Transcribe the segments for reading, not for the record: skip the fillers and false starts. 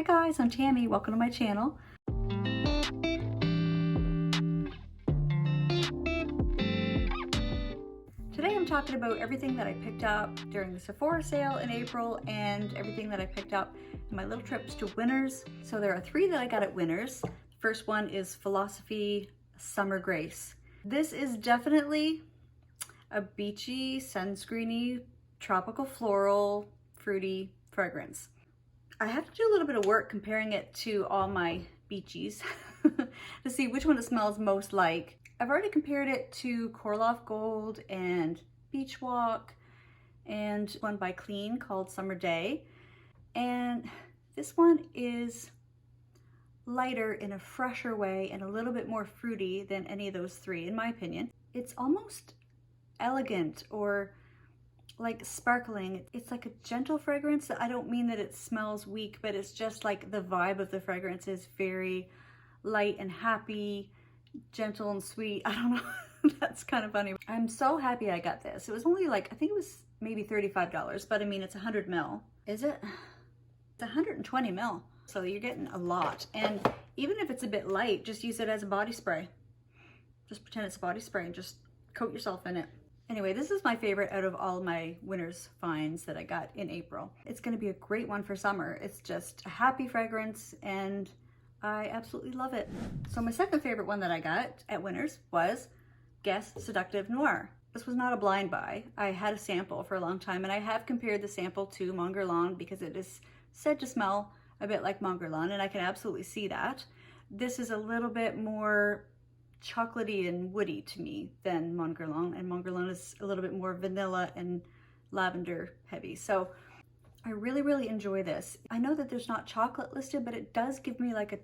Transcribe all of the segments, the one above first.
Hi guys, I'm Tammy. Welcome to my channel. Today I'm talking about everything that I picked up during the Sephora sale in April and everything that I picked up in my little trips to Winners. So there are three that I got at Winners. The first one is Philosophy Summer Grace. This is definitely a beachy, sunscreeny, tropical floral, fruity fragrance. I have to do a little bit of work comparing it to all my beachies to see which one it smells most like. I've already compared it to Korloff Gold and Beach Walk and one by Clean called Summer Day. And this one is lighter in a fresher way and a little bit more fruity than any of those three, in my opinion. It's almost elegant or like sparkling. It's like a gentle fragrance. I don't mean that it smells weak, but it's just like the vibe of the fragrance is very light and happy, gentle and sweet. I don't know. That's kind of funny. I'm so happy I got this. It was only like, I think it was maybe $35, but I mean, it's 100 ml. Is it? It's 120 ml. So you're getting a lot. And even if it's a bit light, just use it as a body spray. Just pretend it's a body spray and just coat yourself in it. Anyway, this is my favorite out of all my Winners finds that I got in April. It's gonna be a great one for summer. It's just a happy fragrance and I absolutely love it. So my second favorite one that I got at Winners was, guess, Seductive Noir. This was not a blind buy. I had a sample for a long time and I have compared the sample to Mon Guerlain because it is said to smell a bit like Mon Guerlain and I can absolutely see that. This is a little bit more chocolatey and woody to me than Mon Guerlain, and Mon Guerlain is a little bit more vanilla and lavender heavy. So I really enjoy this. I know that there's not chocolate listed, but it does give me like a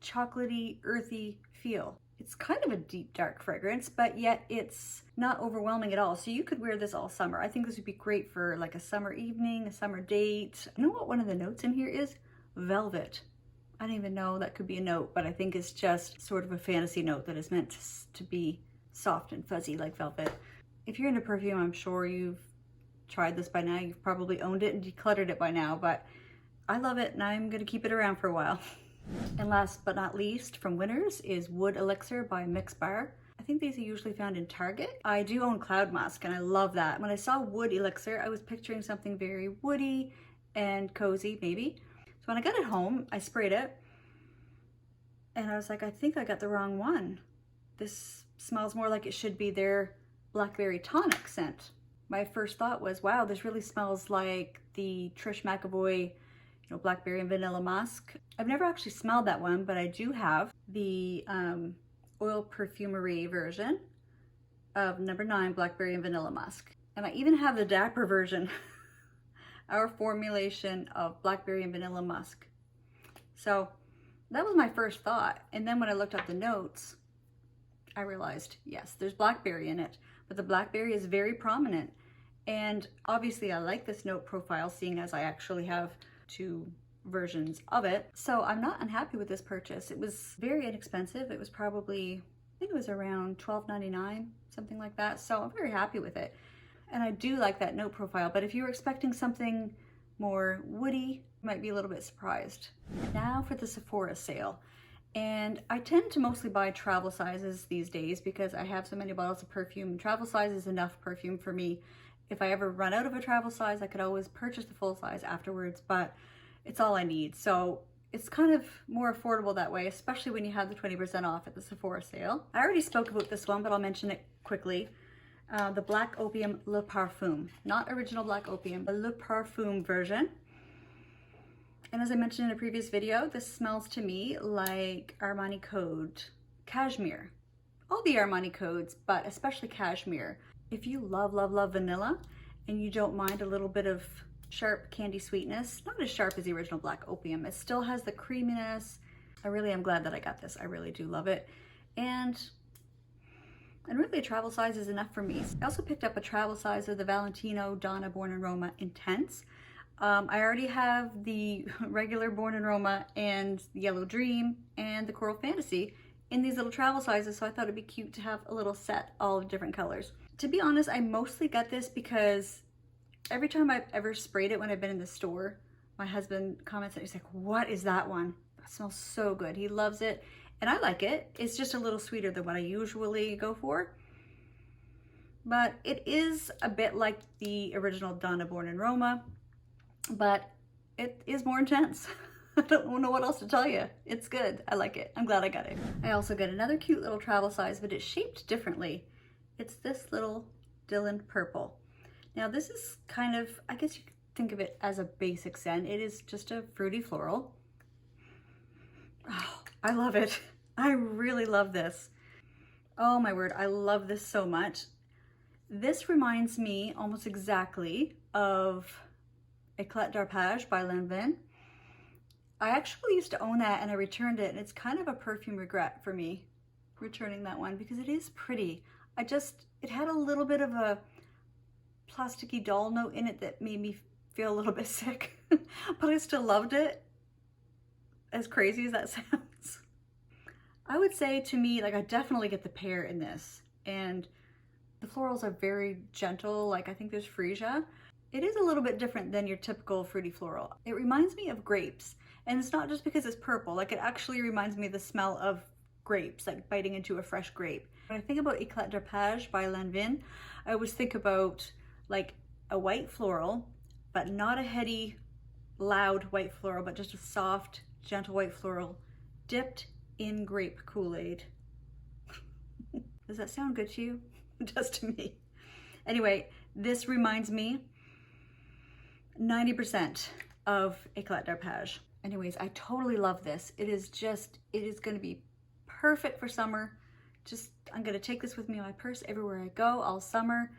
chocolatey, earthy feel. It's kind of a deep, dark fragrance, but yet it's not overwhelming at all. So you could wear this all summer. I think this would be great for like a summer evening, a summer date. You know what one of the notes in here is? Velvet. I don't even know that could be a note, but I think it's just sort of a fantasy note that is meant to be soft and fuzzy like velvet. If you're into perfume, I'm sure you've tried this by now. You've probably owned it and decluttered it by now, but I love it and I'm gonna keep it around for a while. And last but not least from Winners is Wood Elixir by Mixbar. I think these are usually found in Target. I do own Cloud Musk and I love that. When I saw Wood Elixir, I was picturing something very woody and cozy maybe. So when I got it home, I sprayed it and I was like, I think I got the wrong one. This smells more like it should be their Blackberry Tonic scent. My first thought was, wow, this really smells like the Trish McEvoy, Blackberry and Vanilla Musk. I've never actually smelled that one, but I do have the Oil Perfumery version of No. 9 Blackberry and Vanilla Musk. And I even have the Dapper version, our formulation of Blackberry and Vanilla Musk. So that was my first thought. And then when I looked up the notes, I realized, yes, there's blackberry in it, but the blackberry is very prominent. And obviously I like this note profile, seeing as I actually have two versions of it. So I'm not unhappy with this purchase. It was very inexpensive. It was probably, I think it was around $12.99, something like that. So I'm very happy with it. And I do like that note profile, but if you were expecting something more woody, you might be a little bit surprised. Now for the Sephora sale. And I tend to mostly buy travel sizes these days because I have so many bottles of perfume. Travel size is enough perfume for me. If I ever run out of a travel size, I could always purchase the full size afterwards, but it's all I need. So it's kind of more affordable that way, especially when you have the 20% off at the Sephora sale. I already spoke about this one, but I'll mention it quickly. The Black Opium Le Parfum, not original Black Opium, the Le Parfum version. And as I mentioned in a previous video, this smells to me like Armani Code Cashmere. All the Armani codes, but especially Cashmere. If you love vanilla and you don't mind a little bit of sharp candy sweetness, not as sharp as the original Black Opium, it still has the creaminess. I really am glad that I got this. I really do love it. And really a travel size is enough for me. I also picked up a travel size of the Valentino Donna Born in Roma Intense. I already have the regular Born in Roma and the Yellow Dream and the Coral Fantasy in these little travel sizes, so I thought it'd be cute to have a little set all of different colors. To be honest, I mostly got this because every time I've ever sprayed it when I've been in the store, My husband comments and he's like, what is that one? That smells so good. He loves it and I like it. It's just a little sweeter than what I usually go for. But it is a bit like the original Donna Born in Roma, but it is more intense. I don't know what else to tell you. It's good. I like it. I'm glad I got it. I also got another cute little travel size, but it's shaped differently. It's this little Dylan Purple. Now this is kind of, I guess you could think of it as a basic scent. It is just a fruity floral. Oh, I love it. I really love this. Oh my word, I love this so much. This reminds me almost exactly of Eclat d'Arpège by Lanvin. I actually used to own that and I returned it, and it's kind of a perfume regret for me returning that one because it is pretty. It had a little bit of a plasticky doll note in it that made me feel a little bit sick, but I still loved it, as crazy as that sounds. I would say to me, like, I definitely get the pear in this, and the florals are very gentle. Like, I think there's freesia. It is a little bit different than your typical fruity floral. It reminds me of grapes, and it's not just because it's purple. Like, it actually reminds me of the smell of grapes, like biting into a fresh grape. When I think about Eclat d'Arpège by Lanvin, I always think about like a white floral, but not a heady, loud white floral, but just a soft, gentle white floral dipped in grape Kool-Aid. Does that sound good to you? It does to me. Anyway, this reminds me 90% of Eclat d'Arpège. Anyways, I totally love this. It is going to be perfect for summer. I'm going to take this with me in my purse everywhere I go all summer.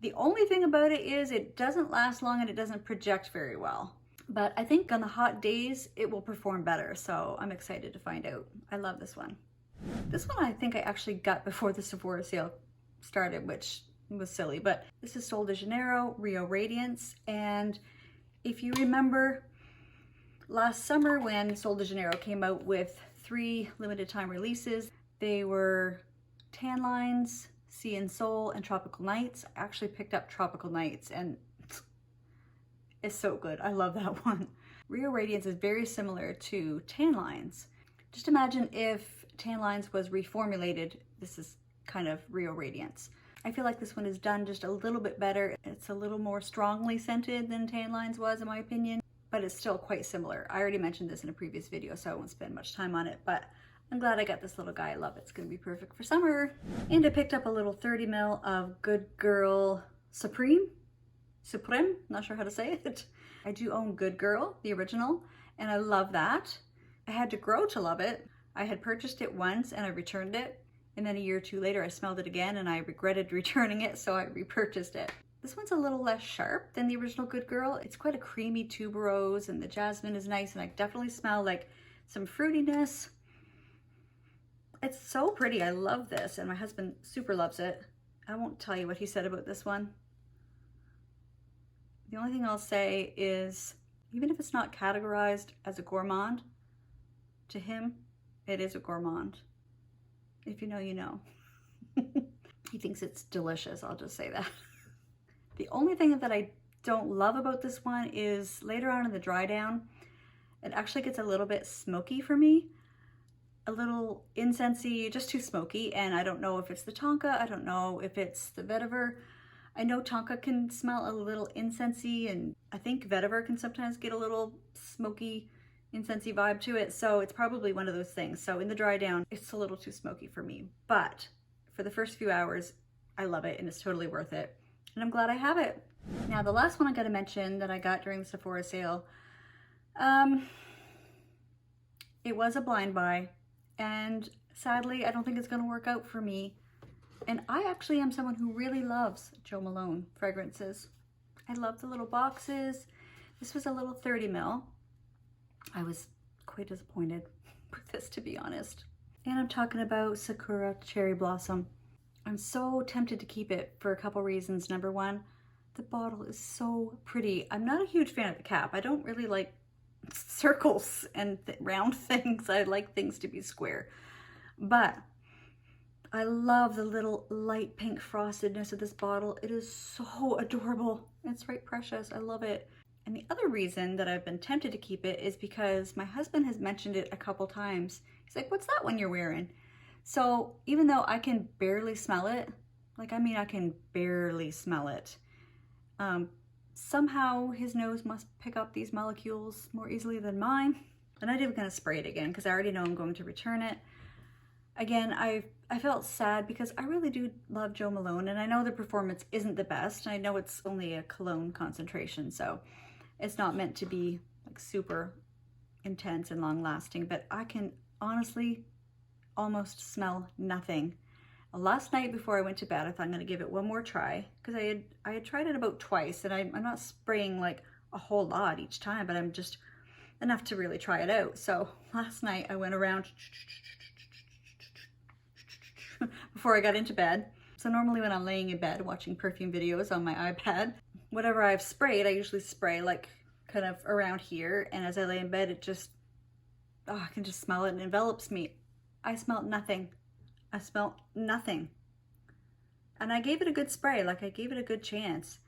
The only thing about it is it doesn't last long and it doesn't project very well. But I think on the hot days, it will perform better. So I'm excited to find out. I love this one. This one I think I actually got before the Sephora sale started, which was silly. But this is Sol de Janeiro Rio Radiance. And if you remember last summer when Sol de Janeiro came out with 3 limited time releases, they were Tan Lines, Sea and Soul, and Tropical Nights. I actually picked up Tropical Nights and it's so good. I love that one. Rio Radiance is very similar to Tan Lines. Just imagine if Tan Lines was reformulated. This is kind of Rio Radiance. I feel like this one is done just a little bit better. It's a little more strongly scented than Tan Lines was, in my opinion, but it's still quite similar. I already mentioned this in a previous video, so I won't spend much time on it, but I'm glad I got this little guy. I love it. It's going to be perfect for summer. And I picked up a little 30 ml of Good Girl Suprême, not sure how to say it. I do own Good Girl, the original, and I love that. I had to grow to love it. I had purchased it once and I returned it, and then a year or two later I smelled it again and I regretted returning it, so I repurchased it. This one's a little less sharp than the original Good Girl. It's quite a creamy tuberose and the jasmine is nice, and I definitely smell like some fruitiness. It's so pretty. I love this, and my husband super loves it. I won't tell you what he said about this one. The only thing I'll say is, even if it's not categorized as a gourmand, to him, it is a gourmand. If you know, you know. He thinks it's delicious, I'll just say that. The only thing that I don't love about this one is later on in the dry down, it actually gets a little bit smoky for me. A little incensey, just too smoky, and I don't know if it's the tonka, I don't know if it's the vetiver. I know tonka can smell a little incensey, and I think vetiver can sometimes get a little smoky, incensey vibe to it, so it's probably one of those things. So in the dry down, it's a little too smoky for me, but for the first few hours, I love it and it's totally worth it, and I'm glad I have it. Now the last one I gotta mention that I got during the Sephora sale, it was a blind buy. And sadly, I don't think it's going to work out for me. And I actually am someone who really loves Jo Malone fragrances. I love the little boxes. This was a little 30 ml. I was quite disappointed with this, to be honest. And I'm talking about Sakura Cherry Blossom. I'm so tempted to keep it for a couple reasons. Number one, the bottle is so pretty. I'm not a huge fan of the cap. I don't really like circles and round things. I like things to be square, but I love the little light pink frostedness of this bottle. It is so adorable. It's right precious. I love it. And the other reason that I've been tempted to keep it is because my husband has mentioned it a couple times. He's like, what's that one you're wearing? So even though I can barely smell it, like, I mean, I can barely smell it, somehow his nose must pick up these molecules more easily than mine. And I did gonna spray it again because I already know I'm going to return it. Again, I felt sad because I really do love Jo Malone, and I know the performance isn't the best. And I know it's only a cologne concentration, so it's not meant to be like super intense and long lasting, but I can honestly almost smell nothing. Last night before I went to bed, I thought I'm gonna give it one more try because I had tried it about twice, and I'm not spraying like a whole lot each time, but I'm just enough to really try it out. So last night I went around before I got into bed. So normally when I'm laying in bed watching perfume videos on my iPad, whatever I've sprayed, I usually spray like kind of around here, and as I lay in bed, it just, oh, I can just smell it and it envelops me. I smelled nothing. I smelled nothing. And I gave it a good spray, like I gave it a good chance.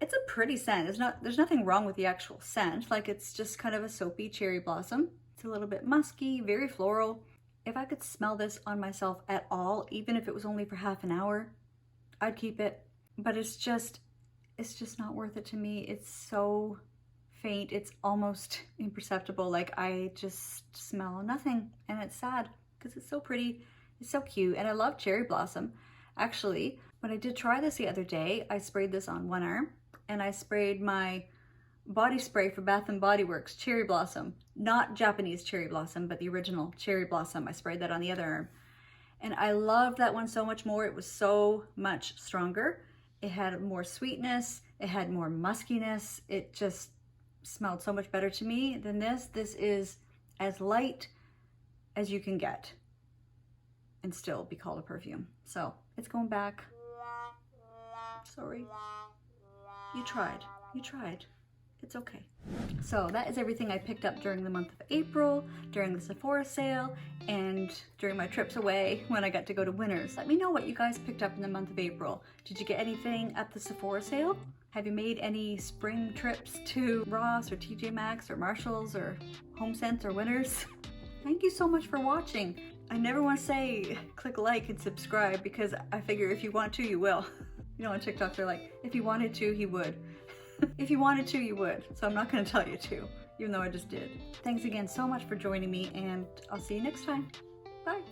It's a pretty scent. There's nothing wrong with the actual scent. Like, it's just kind of a soapy cherry blossom. It's a little bit musky, very floral. If I could smell this on myself at all, even if it was only for half an hour, I'd keep it. But it's just not worth it to me. It's so faint. It's almost imperceptible. Like, I just smell nothing, and it's sad because it's so pretty. It's so cute, and I love cherry blossom. Actually, when I did try this the other day, I sprayed this on one arm, and I sprayed my body spray for Bath & Body Works, cherry blossom. Not Japanese cherry blossom, but the original cherry blossom. I sprayed that on the other arm. And I loved that one so much more. It was so much stronger. It had more sweetness. It had more muskiness. It just smelled so much better to me than this. This is as light as you can get and still be called a perfume. So it's going back. Sorry. You tried. You tried. It's okay. So that is everything I picked up during the month of April, during the Sephora sale, and during my trips away when I got to go to Winners. Let me know what you guys picked up in the month of April. Did you get anything at the Sephora sale? Have you made any spring trips to Ross or TJ Maxx or Marshalls or HomeSense or Winners? Thank you so much for watching. I never want to say click like and subscribe because I figure if you want to, you will. You know, on TikTok they're like, if you wanted to, he would. If you wanted to, you would. So I'm not going to tell you to, even though I just did. Thanks again so much for joining me, and I'll see you next time. Bye.